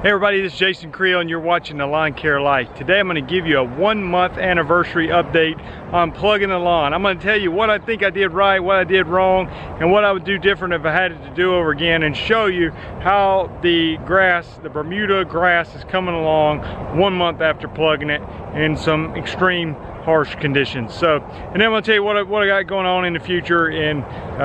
Hey everybody, this is Jason Creel and you're watching The Lawn Care Life. Today I'm going to give you a 1-month anniversary update on plugging the lawn. I'm going to tell you what I think I did right, what I did wrong, and what I would do different if I had it to do over again, and show you how the grass, the Bermuda grass, is coming along 1 month after plugging it in some extreme harsh conditions. So, and then I'm going to tell you what I got going on in the future, and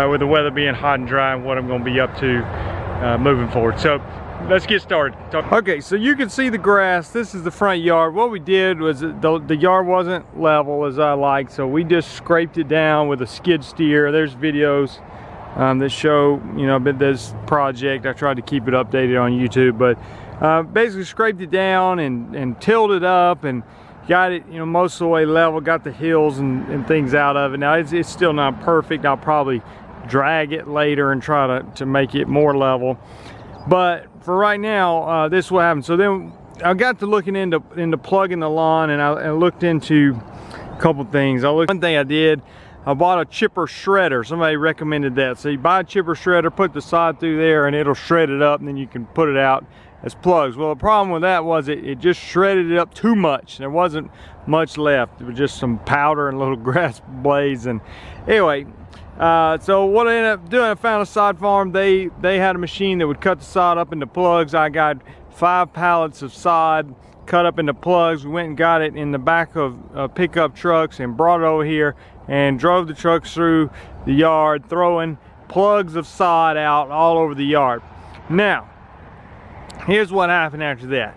with the weather being hot and dry, and what I'm going to be up to moving forward. So let's get started. Okay, so you can see the grass. This is the front yard. What we did was the yard wasn't level as I like, so we just scraped it down with a skid steer. There's videos that show, you know, this project. I tried to keep it updated on YouTube, but basically scraped it down and tilled it up and got it, you know, most of the way level, got the hills and things out of it. Now it's still not perfect. I'll probably drag it later and try to make it more level. But for right now, this is what happened. So then I got to looking into plugging the lawn, and I looked into a couple things. One thing I did, I bought a chipper shredder. Somebody recommended that. So you buy a chipper shredder, put the sod through there, and it'll shred it up, and then you can put it out as plugs. Well, the problem with that was it just shredded it up too much. There wasn't much left. It was just some powder and little grass blades. And anyway, so what I ended up doing, I found a sod farm. They had a machine that would cut the sod up into plugs. I got 5 pallets of sod cut up into plugs. We went and got it in the back of pickup trucks and brought it over here and drove the trucks through the yard, throwing plugs of sod out all over the yard. Now, here's what happened after that.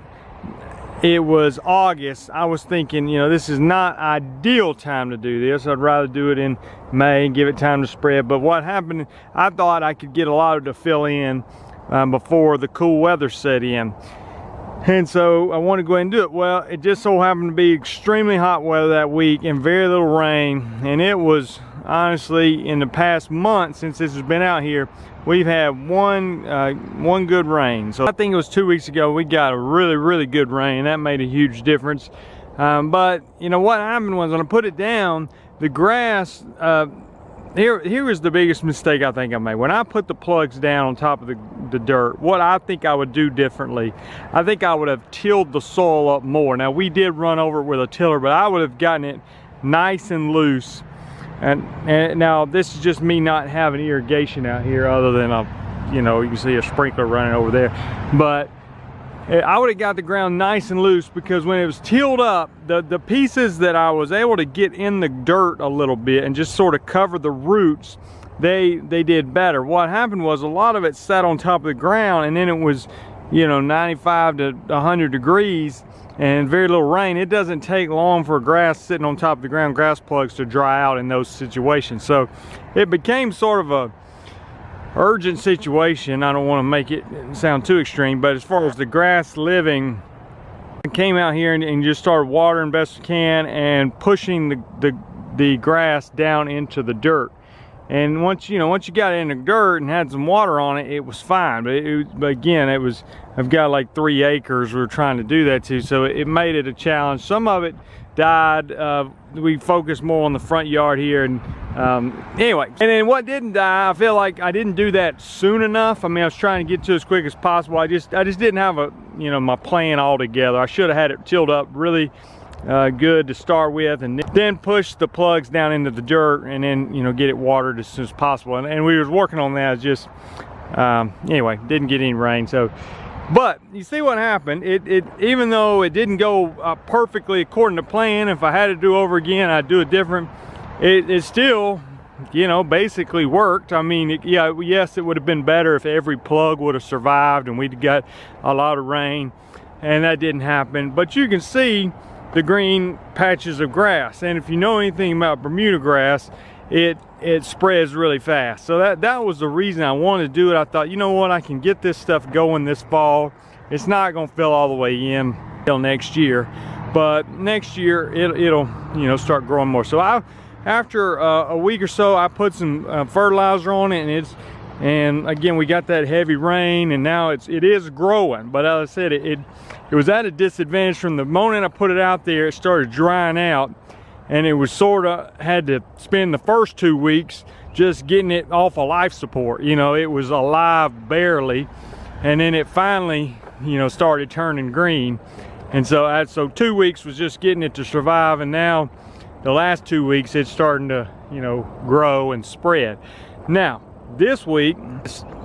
It was August. I was thinking, you know, this is not ideal time to do this. I'd rather do it in May and give it time to spread. But what happened, I thought I could get a lot of it to fill in before the cool weather set in. And so I wanted to go ahead and do it. Well, it just so happened to be extremely hot weather that week and very little rain. And it was, honestly, in the past month since this has been out here, we've had one good rain. So I think it was 2 weeks ago we got a really good rain. That made a huge difference. But you know what happened was, when I put it down, the grass, here was the biggest mistake I think I made. When I put the plugs down on top of the dirt, what I think I would do differently, I think I would have tilled the soil up more. Now we did run over it with a tiller, but I would have gotten it nice and loose. And now this is just me not having irrigation out here, other than you know, you can see a sprinkler running over there. But I would have got the ground nice and loose, because when it was tilled up, the pieces that I was able to get in the dirt a little bit and just sort of cover the roots, they did better. What happened was, a lot of it sat on top of the ground, and then it was, you know, 95 to 100 degrees and very little rain. It doesn't take long for grass sitting on top of the ground, grass plugs, to dry out in those situations. So it became sort of a urgent situation. I don't want to make it sound too extreme, but as far as the grass living, I came out here and just started watering best I can and pushing the grass down into the dirt. And once you got it in the dirt and had some water on it, it was fine. But again, I've got like 3 acres we're trying to do that to, so it made it a challenge. Some of it died. We focused more on the front yard here, and anyway. And then what didn't die, I feel like I didn't do that soon enough. I mean, I was trying to get to as quick as possible. I just didn't have my plan all together. I should have had it tilled up really good to start with, and then push the plugs down into the dirt, and then, you know, get it watered as soon as possible. And we was working on that. It's just anyway, didn't get any rain. So, but you see what happened. It even though it didn't go perfectly according to plan, if I had to do over again, I'd do it different. It still, you know, basically worked. I mean, yes, it would have been better if every plug would have survived and we'd got a lot of rain, and that didn't happen. But you can see the green patches of grass, and if you know anything about Bermuda grass, it spreads really fast. So that was the reason I wanted to do it. I thought, you know what, I can get this stuff going this fall. It's not going to fill all the way in till next year, but next year it'll you know, start growing more. So after a week or so, I put some fertilizer on it, and again, we got that heavy rain, and now it is growing. But as I said, it was at a disadvantage. From the moment I put it out there, it started drying out, and it was sort of had to spend the first 2 weeks just getting it off of life support. You know, it was alive barely, and then it finally you know, started turning green. And so 2 weeks was just getting it to survive, and now the last 2 weeks it's starting to, you know, grow and spread. Now this week,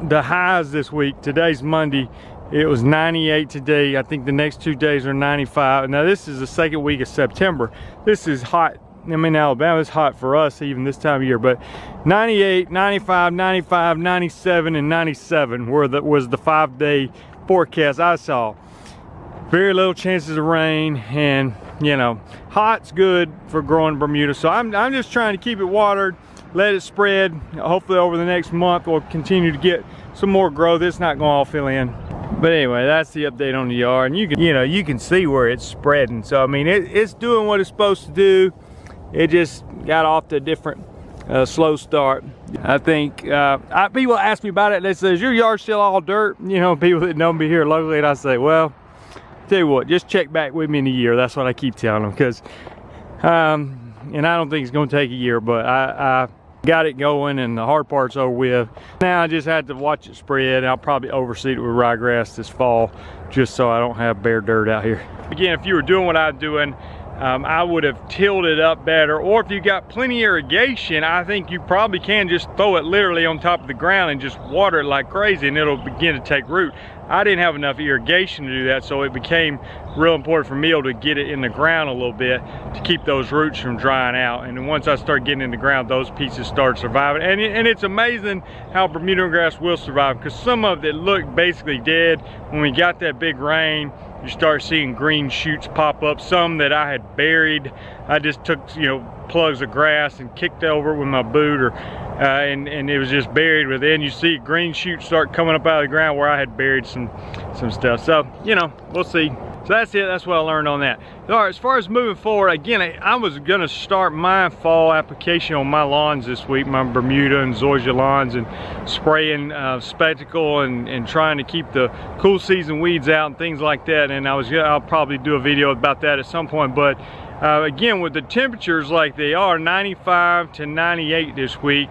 the highs this week, today's Monday, it was 98 today. I think the next 2 days are 95. Now this is the second week of September. This is hot. I mean, Alabama is hot for us even this time of year, but 98, 95, 95, 97, and 97 was the 5-day forecast I saw. Very little chances of rain, and you know, hot's good for growing Bermuda. So I'm just trying to keep it watered, let it spread. Hopefully over the next month we'll continue to get some more growth. It's not going to all fill in. But anyway, that's the update on the yard, and you can see where it's spreading. So I mean, it's doing what it's supposed to do. It just got off to a different slow start. I think people ask me about it. They say, "Is your yard still all dirt?" You know, people that know me here locally, and I say, well, tell you what, just check back with me in a year. That's what I keep telling them, because and I don't think it's going to take a year, but I got it going, and the hard part's over with. Now I just had to watch it spread. I'll probably overseed it with ryegrass this fall, just so I don't have bare dirt out here. Again, if you were doing what I'm doing, I would have tilled it up better, or if you got plenty of irrigation, I think you probably can just throw it literally on top of the ground and just water it like crazy, and it'll begin to take root. I didn't have enough irrigation to do that, so it became real important for me to get it in the ground a little bit to keep those roots from drying out. And then once I start getting in the ground, those pieces start surviving. And it's amazing how Bermuda grass will survive, because some of it looked basically dead. When we got that big rain, you start seeing green shoots pop up. Some that I had buried, I just took, you know, plugs of grass and kicked over it with my boot, and it was just buried within. You see green shoots start coming up out of the ground where I had buried some stuff. So, you know, we'll see. So that's it. That's what I learned on that. All right, as far as moving forward, again, I was gonna start my fall application on my lawns this week, my Bermuda and Zoysia lawns, and spraying spectacle and trying to keep the cool season weeds out and things like that. And I'll probably do a video about that at some point. But again, with the temperatures like they are, 95 to 98 this week,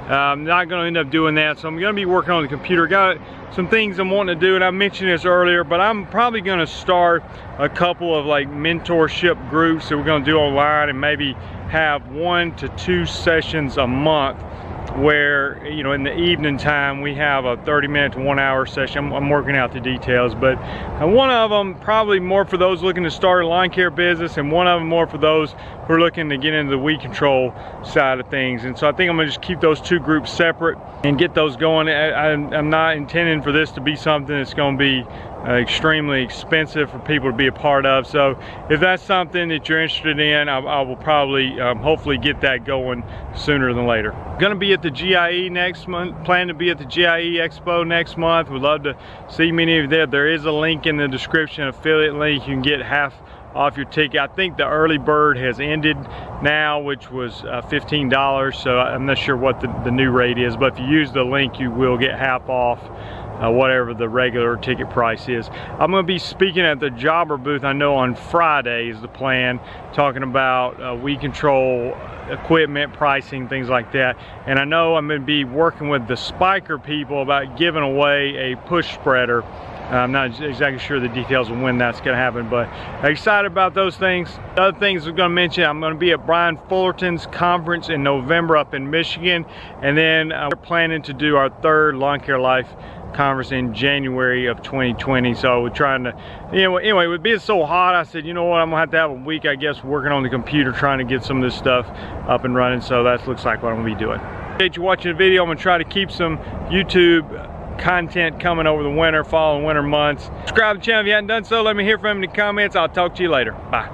I'm not going to end up doing that, so I'm going to be working on the computer. Got some things I'm wanting to do, and I mentioned this earlier, but I'm probably going to start a couple of like mentorship groups that we're going to do online, and maybe have 1 to 2 sessions a month where, you know, in the evening time we have a 30-minute to 1 hour session. I'm working out the details, but one of them probably more for those looking to start a lawn care business, and one of them more for those who are looking to get into the weed control side of things. And so I think I'm gonna just keep those two groups separate and get those going. I'm not intending for this to be something that's gonna be extremely expensive for people to be a part of. So if that's something that you're interested in, I will probably hopefully get that going sooner than later. Gonna be at the GIE next month, plan to be at the GIE Expo next month. Would love to see many of you there. There is a link in the description, affiliate link. You can get half off your ticket. I think the early bird has ended now, which was $15, so I'm not sure what the new rate is, but if you use the link you will get half off whatever the regular ticket price is. I'm going to be speaking at the Jobber booth, I know, on Friday is the plan, talking about weed control equipment, pricing, things like that. And I know I'm going to be working with the Spiker people about giving away a push spreader. I'm not exactly sure the details of when that's going to happen, but excited about those things. The other things I'm going to mention, I'm going to be at Brian Fullerton's conference in November up in Michigan, and then we're planning to do our 3rd Lawn Care Life conference in January of 2020. So we're trying to, you know, anyway, with being so hot, I said, you know what, I'm gonna have a week, I guess, working on the computer trying to get some of this stuff up and running. So that looks like what I'm gonna be doing. Appreciate you watching the video. I'm gonna try to keep some YouTube content coming over the winter, fall and winter months. Subscribe to the channel if you haven't done so. Let me hear from you in the comments. I'll talk to you later. Bye.